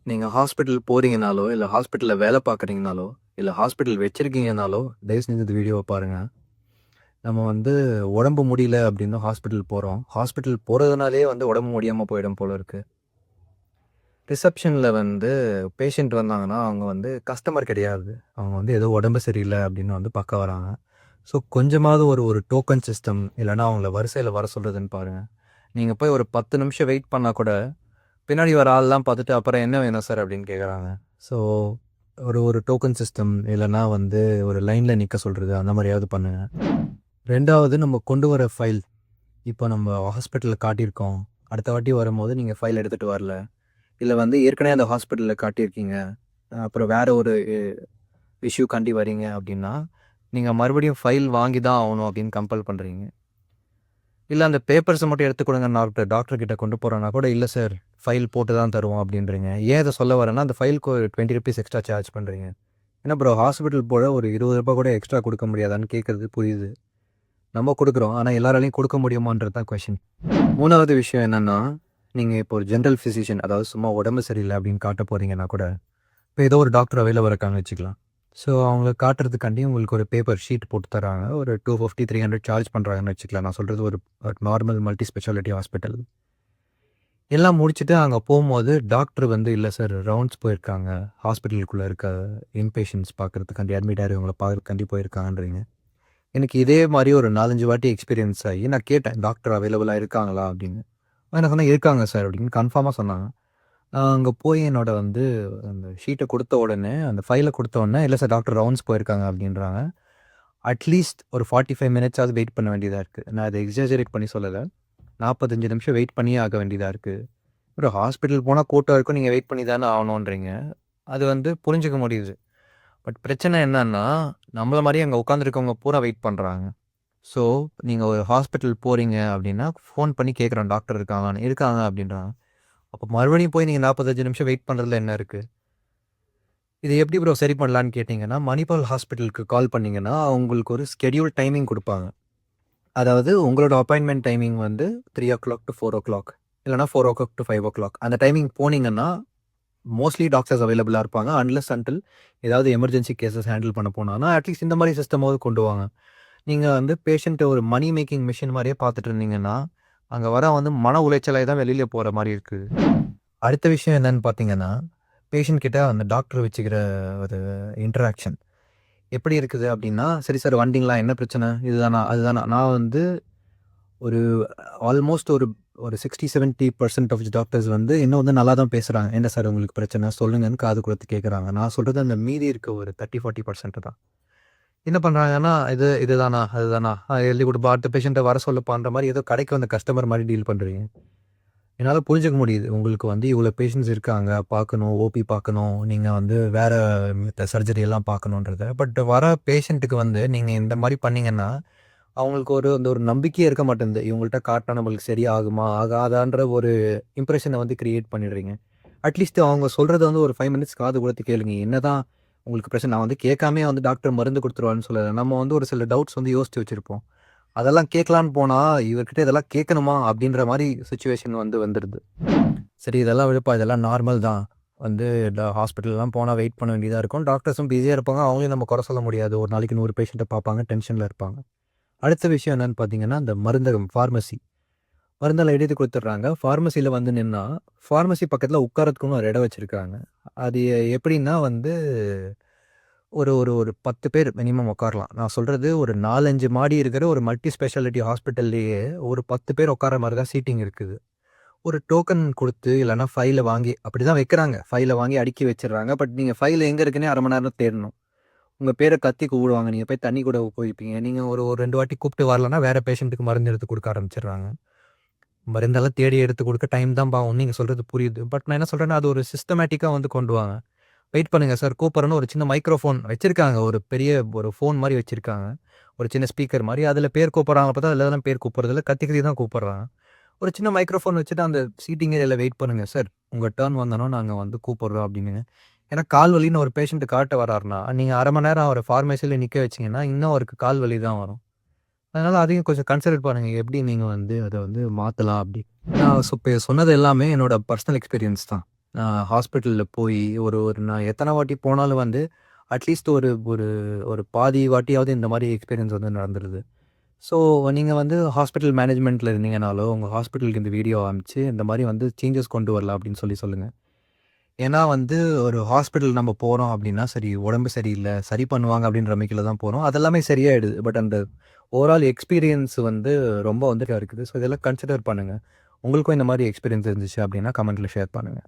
நீங்க ஹாஸ்பிட்டல் போறீங்கனாலோ, இல்ல ஹாஸ்பிட்டல்ல வேலை பார்க்குறீங்கனாலோ, இல்ல ஹாஸ்பிட்டல் வச்சிருக்கீங்கனாலோ, தயவு செஞ்சு இந்த வீடியோவ பாருங்க. நம்ம உடம்பு முடியல அப்படின்னு ஹாஸ்பிட்டல் போறோம். ஹாஸ்பிட்டல் போறதுனாலயே உடம்பு முடியாம போயிடும் போல இருக்கு. ரிசப்ஷன்ல பேஷண்ட் வந்தாங்கன்னா, அவங்க கஸ்டமர் கிடையாது. அவங்க ஏதோ உடம்பு சரியில்ல அப்படின்னு பார்க்க வராங்க. ஸோ கொஞ்சமாவது ஒரு ஒரு டோக்கன் சிஸ்டம் இல்லன்னா அவங்கள வரிசையில வர சொல்றதுன்னு பாருங்க. நீங்க போய் ஒரு 10 நிமிஷம் வெயிட் பண்ணா கூட, பின்னாடி வர ஆள்லாம் பார்த்துட்டு, "அப்புறம் என்ன வேணும் சார்?" அப்படின்னு கேட்குறாங்க. ஸோ ஒரு ஒரு டோக்கன் சிஸ்டம் இல்லன்னா ஒரு லைன்ல நிக்க சொல்றது, அந்த மாரியாவது பண்ணுங்க. 2வது நம்ம கொண்டு வர ஃபைல். இப்போ நம்ம ஹாஸ்பிட்டல்ல காட்டியிருக்கோம். அடுத்த வாட்டி வரும்போது நீங்க ஃபைல் எடுத்துட்டு வரல. இல்ல ஏற்கனவே அந்த ஹாஸ்பிட்டல்ல காட்டியிருக்கீங்க. அப்புறம் வேற ஒரு இஷ்யூக்காண்டி வரீங்க அப்படின்னா, நீங்க மறுபடியும் ஃபைல் வாங்கி தான் ஆவணும் அப்படின்னு கம்பல் பண்றீங்க. இல்ல அந்த பேப்பர்ஸ மட்டும் எடுத்துக் குடுங்க டாக்டர் கிட்ட கொண்டு போறோம்னா கூட, "இல்ல சார், ஃபைல் போட்டு தான் தருவோம்" அப்படின்றீங்க. ஏன் இத சொல்ல வரேன்னா, அந்த ஃபைலுக்கு ஒரு ₹20 எக்ஸ்ட்ரா சார்ஜ் பண்றீங்க. என்ன ப்ரோ, ஹாஸ்பிட்டல் போக ஒரு ₹20 கூட எக்ஸ்ட்ரா குடுக்க முடியாதான்னு கேட்கறது புரியுது. நம்ம குடுக்குறோம். ஆனா எல்லாராலயும் குடுக்க முடியுமான்றது தான் கொஸ்டின். 3வது விஷயம் என்னன்னா, நீங்க இப்போ ஒரு ஜெனரல் பிசிஷியன், அதாவது சும்மா உடம்பு சரியில்ல அப்படின்னு காட்ட போறீங்கன்னா கூட, இப்போ ஏதோ ஒரு டாக்டர் அவைலபிளா இருக்காங்கன்னு வச்சுக்கலாம். ஸோ அவங்கள காட்டுறதுக்காண்டி உங்களுக்கு ஒரு பேப்பர் ஷீட் போட்டு தராங்க. ஒரு 250, 300 சார்ஜ் பண்றாங்கன்னு வச்சுக்கலாம். நான் சொல்றது ஒரு நார்மல் மல்டி ஸ்பெஷாலிட்டி ஹாஸ்பிட்டல். எல்லாம் முடிச்சுட்டு அங்க போம்போது டாக்டர் "இல்ல சார், ரவுண்ட்ஸ் போயிருக்காங்க. ஹாஸ்பிட்டலுக்குள்ள இருக்க இன்பேஷண்ட்ஸ் பார்க்கறதுக்காண்டி அட்மிட் ஆகிறவங்கள பார்க்கறதுக்காண்டி போயிருக்காங்கன்றீங்க." எனக்கு இதே மாரி ஒரு 4, 5 வாட்டி எக்ஸ்பீரியன்ஸ் ஆகி நான் கேட்டேன், "டாக்டர் அவைலபிளா இருக்காங்களா?" அப்படின்னு. அவங்க என்ன சொன்னாங்க, "இருக்காங்க சார்" அப்படின்னு கன்ஃபார்மா சொன்னாங்க. அங்க போய் என்னோட அந்த ஷீட்ட குடுத்த உடனே, அந்த ஃபைல குடுத்த உடனே, "இல்ல சார், டாக்டர் ரவுண்ட்ஸ் போயிருக்காங்க" அப்படின்றாங்க. அட்லீஸ்ட் ஒரு 45 மினிட்ஸாவது வெயிட் பண்ண வேண்டியதா இருக்கு. நான் அத எக்ஸாஜரேட் பண்ணி சொல்லல. 45 நிமிஷம் வெயிட் பண்ணியே ஆக வேண்டியதா இருக்கு. ஒரு ஹாஸ்பிட்டல் போனா கூட்டம் இருக்கும். நீங்க வெயிட் பண்ணி தானே ஆகணுன்றீங்க. அது புரிஞ்சுக்க முடியுது. பட் பிரச்சனை என்னன்னா, நம்மள மாரியே அங்க உட்கார்ந்திருக்கவங்க பூரா வெயிட் பண்றாங்க. ஸோ, நீங்க ஒரு ஹாஸ்பிட்டல் போறீங்க அப்டின்னா, ஃபோன் பண்ணி கேட்குறோம் டாக்டர் இருக்காங்களான்னு. இருக்காங்க அப்டின்றாங்க. அப்ப மறுபடியும் போய் நீங்க 45 நிமிஷம் வெயிட் பண்றதுல என்ன இருக்கு? இத எப்படி ப்ரோ சரி பண்ணலான்னு கேட்டீங்கன்னா, மணிபால் ஹாஸ்பிட்டலுக்கு கால் பண்ணீங்கன்னா, உங்களுக்கு ஒரு ஸ்கெட்யூல் டைமிங் குடுப்பாங்க. அதாவது உங்களோட அப்பாயின்ட்மென்ட் டைமிங் 3:00 டூ 4:00 இல்லன்னா 4:00 டூ 5:00. அந்த டைமிங் போனீங்கன்னா, மோஸ்ட்லி டாக்டர்ஸ் அவைலபிளா இருப்பாங்க. அன்லெஸ் அன்டில் ஏதாவது எமர்ஜென்சி கேஸஸ் ஹேண்டில் பண்ண போனாங்கன்னா, அட்லீஸ்ட் இந்த மாரி சிஸ்டமாவது கொண்டு வாங்க. நீங்க பேஷண்ட்ட ஒரு மணி மேக்கிங் மெஷின் மாரியே பார்த்துட்டு இருந்தீங்கன்னா, அங்க வர மன உளைச்சலாயி தான் வெளில போற மாரி இருக்கு. அடுத்த விஷயம் என்னன்னு பார்த்தீங்கன்னா, பேஷண்ட் கிட்ட அந்த டாக்டர் வச்சுக்கிற ஒரு இன்டராக்ஷன் எப்படி இருக்குது அப்டின்னா, "சரி சார், வந்துட்டீங்களா? என்ன பிரச்சனை? இதுதானா? அதுதானா?" நான் ஒரு ஆல்மோஸ்ட் ஒரு ஒரு 60, 70% ஆஃப் டாக்டர்ஸ் இன்னும் நல்லா தான் பேசுறாங்க. "என்ன சார் உங்களுக்கு பிரச்சனை? சொல்லுங்கன்னு" காது குடுத்து கேட்குறாங்க. நான் சொல்றது அந்த மீதி இருக்க ஒரு 30, 40% தான். என்ன பண்றாங்கன்னா, இதுதானா? அதுதானா? எழுதி குடுப்பா, அடுத்த பேஷண்ட்ட வர சொல்லுப்பான்ற மாரி ஏதோ கடைக்கு வந்த கஸ்டமர் மாரி டீல் பண்றீங்க. என்னால புரிஞ்சுக்க முடியுது. உங்களுக்கு இவ்வளோ பேஷண்ட்ஸ் இருக்காங்க, பார்க்கணும், ஓபி பார்க்கணும், நீங்க வேற சர்ஜரி எல்லாம் பார்க்கணுன்றத. பட் வர பேஷண்ட்டுக்கு நீங்க இந்த மாரி பண்ணீங்கன்னா, அவங்களுக்கு ஒரு நம்பிக்கையே இருக்க மாட்டேன்து. இவங்கள்ட்ட காட்டுனா நம்மளுக்கு சரியாகுமா? ஆகாதான்ற ஒரு இம்ப்ரஷன கிரியேட் பண்ணிடுறீங்க. அட்லீஸ்ட் அவங்க சொல்றத ஒரு 5 மினிட்ஸ் காது குடுத்து கேளுங்க. என்னதான் உங்களுக்கு பிரச்சனை? நான் கேட்காமயே டாக்டர் மருந்து குடுத்துருவாருன்னு சொல்லல. நம்ம ஒரு சில டவுட்ஸ் யோசிச்சு வச்சிருப்போம். அதெல்லாம் கேட்கலான்னு போனா, இவர்கிட்ட இதெல்லாம் கேட்கணுமா? அப்படின்ற மாரி சிச்சுவேஷன் வந்துருது. சரி, இதெல்லாம் விடுப்பா, இதெல்லாம் நார்மல் தான். வந்து ஹாஸ்பிட்டல்லாம் போனா வெயிட் பண்ண வேண்டியதா இருக்கும். டாக்டர்ஸும் பிஸியா இருப்பாங்க. அவங்களையும் நம்ம குறை சொல்ல முடியாது. ஒரு நாளைக்கு 100 பேஷண்ட்ட பார்ப்பாங்க. டென்ஷன்ல இருப்பாங்க. அடுத்த விஷயம் என்னன்னு பார்த்தீங்கன்னா, அந்த மருந்தகம், ஃபார்மசி. மருந்தெல்லாம் எழுதி குடுத்துடுறாங்க. ஃபார்மசில நின்னா, ஃபார்மசி பக்கத்துல உட்கார்றதுக்குன்னு ஒரு இடம் வச்சிருக்காங்க. அது எப்படின்னா ஒரு ஒரு ஒரு 10 பேர் மினிமம் உட்காரலாம். நான் சொல்றது ஒரு 4, 5 மாடி இருக்கிற ஒரு மல்டி ஸ்பெஷாலிட்டி ஹாஸ்பிட்டல்லயே ஒரு 10 பேர் உட்கார்ற மாரி தான் சீட்டிங் இருக்குது. ஒரு டோக்கன் குடுத்து இல்லன்னா ஃபைல வாங்கி அப்படிதான் வைக்கிறாங்க. ஃபைல வாங்கி அடுக்கி வச்சுடுறாங்க. பட் நீங்க ஃபைல் எங்க இருக்குன்னே 1/2 மணி நேரம் தேடணும். உங்க பேர கத்தி கூப்பிடுவாங்க. நீங்க போய் தண்ணி கூட போய்ப்பீங்க. நீங்க ஒரு ஒரு 2 வாட்டி கூப்பிட்டு வரலன்னா, வேற பேஷண்ட்டுக்கு மருந்து எடுத்து குடுக்க ஆரம்பிச்சுடுறாங்க. மருந்தெல்லாம் தேடி எடுத்து குடுக்க டைம் தான் பாவும். நீங்க சொல்றது புரியுது. பட் நான் என்ன சொல்றேன்னா, அது ஒரு சிஸ்டமேட்டிக்கா கொண்டு வாங்க. வெயிட் பண்ணுங்க சார், கூப்பிடுறேன்னு ஒரு சின்ன மைக்ரோஃபோன் வச்சிருக்காங்க. ஒரு பெரிய ஒரு ஃபோன் மாரி வச்சிருக்காங்க. ஒரு சின்ன ஸ்பீக்கர் மாரி. அதுல பேர் கூப்பிடுறாங்க பார்த்தா, அதுல தான் பேர் கூப்பிடுறதில்ல. கத்தி கத்தி தான் கூப்பிடுறாங்க. ஒரு சின்ன மைக்ரோஃபோன் வச்சுட்டு அந்த சீட்டிங் ஏரியால வெயிட் பண்ணுங்க சார். உங்க டர்ன் வந்தோனே நாங்க கூப்பிடுறோம் அப்டின்னுங்க. ஏன்னா கால் வலின்னு ஒரு பேஷண்ட் காட்ட வராருன்னா, நீங்க 1/2 மணி நேரம் அவர பார்மசில நிக்க வச்சீங்கன்னா, இன்னும் அவருக்கு கால் வலி தான் வரும். அதனால அதையும் கொஞ்சம் கன்சிடர் பண்ணுங்க. எப்படி நீங்க அத மாத்தலாம் அப்டி. நான் இப்ப சொன்னது எல்லாமே என்னோட பர்சனல் எக்ஸ்பீரியன்ஸ் தான். நான் ஹாஸ்பிட்டல்ல போய் ஒரு ஒரு நான் எத்தனை வாட்டி போனாலும் வந்து அட்லீஸ்ட் ஒரு ஒரு ஒரு பாதி வாட்டியாவது இந்த மாரி எக்ஸ்பீரியன்ஸ் வந்து நடந்துருது. ஸோ நீங்க வந்து ஹாஸ்பிட்டல் மேனேஜ்மெண்ட்ல இருந்தீங்கனாலோ, உங்க ஹாஸ்பிட்டலுக்கு இந்த வீடியோ அனுப்பிச்சு இந்த மாரி வந்து சேஞ்சஸ் கொண்டு வரலாம் அப்படின்னு சொல்லுங்க. ஏன்னா வந்து ஒரு ஹாஸ்பிட்டல் நம்ம போறோம் அப்படின்னா, சரி உடம்பு சரியில்ல, சரி பண்ணுவாங்க அப்படின்ற நம்பிக்கையில தான் போறோம். அதெல்லாமே சரியாயிடுது. பட் அந்த ஓவரால் எக்ஸ்பீரியன்ஸ் வந்து ரொம்ப வந்து இருக்குது. ஸோ இதெல்லாம் கன்சிடர் பண்ணுங்க. உங்களுக்கும் இந்த மாரி எக்ஸ்பீரியன்ஸ் இருந்துச்சு அப்படின்னா கமெண்ட்ல ஷேர் பண்ணுங்க.